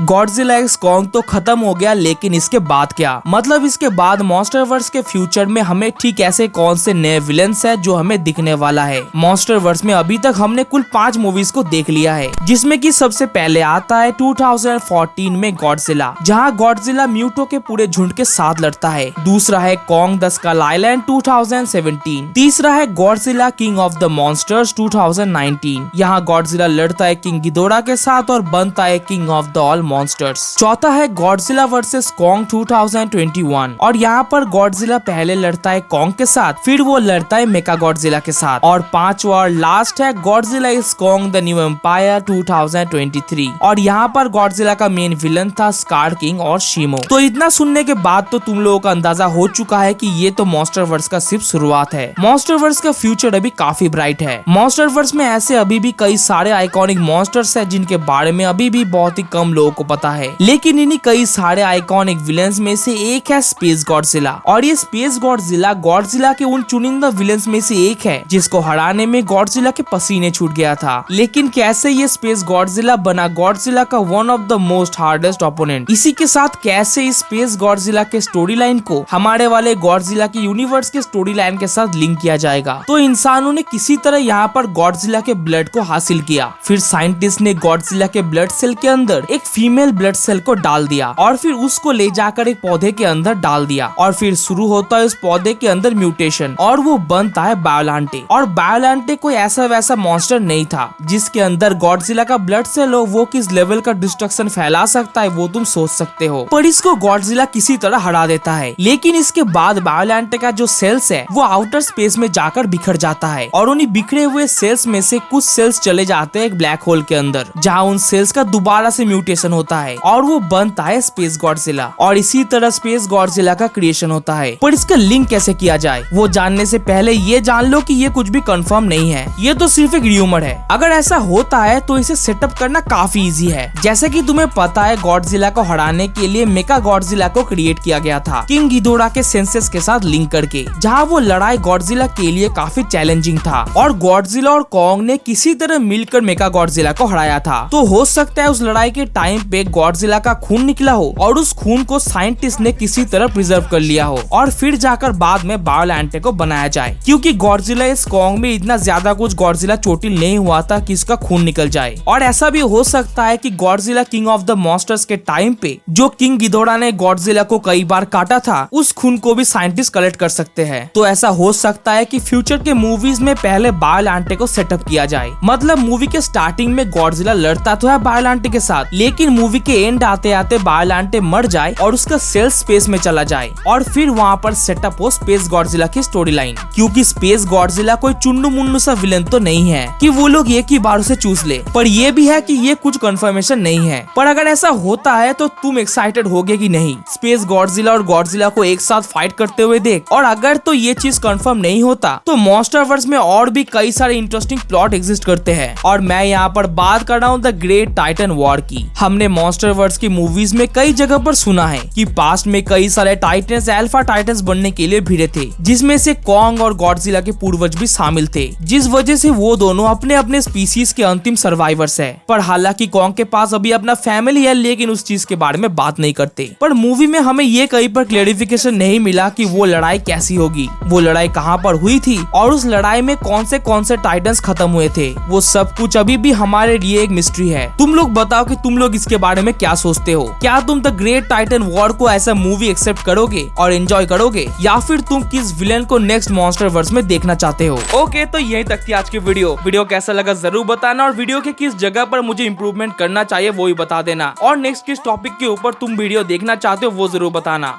Godzilla x Kong तो खत्म हो गया, लेकिन इसके बाद क्या? मतलब इसके बाद मॉन्स्टरवर्स के फ्यूचर में हमें ठीक ऐसे कौन से नए विलन्स है जो हमें दिखने वाला है? मॉन्स्टरवर्स में अभी तक हमने कुल 5 मूवीज को देख लिया है, जिसमें कि सबसे पहले आता है 2014 में गॉडजिला, जहां गॉडजिला म्यूटो के पूरे झुंड के साथ लड़ता है। दूसरा है कॉन्ग द स्कल आइलैंड 2017। तीसरा है Godzilla king of the monsters 2019। यहाँ गॉडजिला लड़ता है किंग गिदोरा के साथ और बनता है king of the all monsters. चौथा है गॉडजिला वर्सेस कॉन्ग 2021 और यहाँ पर गॉडजिला पहले लड़ता है कॉन्ग के साथ, फिर वो लड़ता है मेका गॉडजिला के साथ। और पांचवा और लास्ट है Godzilla is Kong the new empire 2023 और यहाँ पर गॉडजिला का मेन विलन था स्कार किंग और शिमो। तो इतना सुनने के बाद तो तुम लोगों का अंदाजा हो चुका है कि ये तो मॉन्स्टरवर्स का सिर्फ शुरुआत है। मॉन्स्टरवर्स का फ्यूचर अभी काफी ब्राइट है। मॉन्स्टरवर्स में ऐसे अभी भी कई सारे आइकॉनिक मॉन्स्टर्स हैं जिनके बारे में अभी भी बहुत ही कम लोगों को पता है, लेकिन इन्हीं कई सारे आइकॉनिक विलन्स में से एक है स्पेस गॉडजिला। और ये स्पेस गॉडजिला गॉडजिला के उन चुनिंदा विलन्स में से एक है जिसको हराने में गॉडजिला के पसीने छूट गया था। लेकिन कैसे ये स्पेस गॉडजिला बना गॉडजिला का one of the most hardest opponent? इसी के साथ कैसे इस स्पेस गॉडजिला के स्टोरी लाइन को हमारे वाले गॉडजिला के यूनिवर्स के स्टोरी लाइन के साथ लिंक किया जाएगा? तो इंसानों ने किसी तरह यहाँ पर गॉडजिला के ब्लड को हासिल किया, फिर साइंटिस्ट ने गॉडजिला के ब्लड सेल के अंदर एक फीमेल ब्लड सेल को डाल दिया और फिर उसको ले जाकर एक पौधे के अंदर डाल दिया और फिर शुरू होता है उस पौधे के अंदर म्यूटेशन और वो बनता है बायोलांटे। और बायोलांटे कोई ऐसा वैसा मॉन्स्टर नहीं था जिसके अंदर गॉडजिला का ब्लड सेल हो, वो किस लेवल का डिस्ट्रक्शन फैला सकता है वो तुम सोच सकते हो। पर इसको गॉडजिला किसी तरह हरा देता है, लेकिन इसके बाद बायोलांटे का जो सेल्स है वो आउटर स्पेस में जाकर बिखर जाता है और उन्हीं बिखरे हुए सेल्स में से कुछ सेल्स चले जाते हैं एक ब्लैक होल के अंदर, जहाँ उन सेल्स का दोबारा से म्यूटेशन होता है और वो बनता है स्पेस गॉडजिला। और इसी तरह स्पेस गॉडजिला का क्रिएशन होता है। पर इसका लिंक कैसे किया जाए वो जानने से पहले ये जान लो कि ये कुछ भी कंफर्म नहीं है, ये तो सिर्फ एक र्यूमर है। अगर ऐसा होता है तो इसे सेटअप करना काफी इजी है। जैसे कि तुम्हें पता है गॉडजिला को हराने के लिए मेका गॉडजिला को क्रिएट किया गया था किंग गिदोरा के सेंसेस के साथ लिंक करके, जहाँ वो लड़ाई गॉडजिला के लिए काफी चैलेंजिंग था और गॉडजिला और कॉन्ग ने किसी तरह मिलकर मेका गॉडजिला को हराया था। तो हो सकता है उस लड़ाई के टाइम पे गॉडजिला का खून निकला हो और उस खून को साइंटिस्ट ने किसी तरह प्रिजर्व कर लिया हो और फिर जाकर बाद में बायोलांटे को बनाया जाए, क्योंकि गॉडजिला इस कॉन्ग में इतना ज्यादा कुछ गॉडजिला चोटिल नहीं हुआ था कि इसका खून निकल जाए। और ऐसा भी हो सकता है कि Godzilla king of the monsters के टाइम पे जो किंग गिदोरा ने गॉडजिला को कई बार काटा था उस खून को भी साइंटिस्ट कलेक्ट कर सकते हैं। तो ऐसा हो सकता है कि फ्यूचर के मूवीज में पहले बायोलांटे को सेटअप किया जाए। मतलब मूवी के स्टार्टिंग में गॉडजिला लड़ता तो है बायोलांटे के साथ, लेकिन मूवी के एंड आते आते बायोलांटे मर जाए और उसका सेल स्पेस में चला जाए और फिर वहाँ पर सेटअप हो स्पेस गॉडजिला की स्टोरी लाइन। क्योंकि स्पेस गॉडजिला कोई चुन्नू मुन्नू सा विलन तो नहीं है कि वो लोग एक ही बार उसे चूस ले, पर ये भी है कि ये कुछ कंफर्मेशन नहीं है। पर अगर ऐसा होता है तो तुम एक्साइटेड होगे कि नहीं स्पेस गॉडजिला और गॉडजिला को एक साथ फाइट करते हुए देख? और अगर तो ये चीज कंफर्म नहीं होता तो मॉन्स्टरवर्स में और भी कई सारे इंटरेस्टिंग प्लॉट एग्जिस्ट करते हैं। और मैं यहाँ पर बात कर रहा हूँ द ग्रेट टाइटन वॉर की। हमने मॉन्स्टरवर्स की मूवीज में कई जगह पर सुना है कि पास्ट में कई सारे टाइटन्स अल्फा टाइटन्स बनने के लिए भिड़े थे, जिसमें से कॉन्ग और गॉडजिला के पूर्वज भी शामिल थे, जिस वजह से वो दोनों अपने अपने स्पीसीज के अंतिम सर्वाइवर्स है। पर हालांकि कॉन्ग के पास अभी अपना फैमिली है, लेकिन उस चीज के बारे में बात नहीं करते। पर मूवी में हमें ये कहीं पर क्लेरिफिकेशन नहीं मिला कि वो लड़ाई कैसी होगी, वो लड़ाई कहाँ पर हुई थी और उस लड़ाई में कौन से टाइटन्स खत्म हुए थे। वो सब कुछ अभी भी हमारे लिए एक मिस्ट्री है। तुम लोग बताओ कि तुम लोग इसके बारे में क्या सोचते हो? क्या तुम द ग्रेट टाइटन वॉर को ऐसा मूवी एक्सेप्ट करोगे और एंजॉय करोगे, या फिर तुम किस विलेन को नेक्स्ट मॉन्स्टरवर्स में देखना चाहते हो? ओके, तो यहीं तक थी आज की वीडियो कैसा लगा जरूर बताना और वीडियो के किस जगह पर मुझे इंप्रूवमेंट करना चाहिए वो भी बता देना और नेक्स्ट किस टॉपिक के ऊपर तुम वीडियो देखना चाहते हो वो जरूर बताना।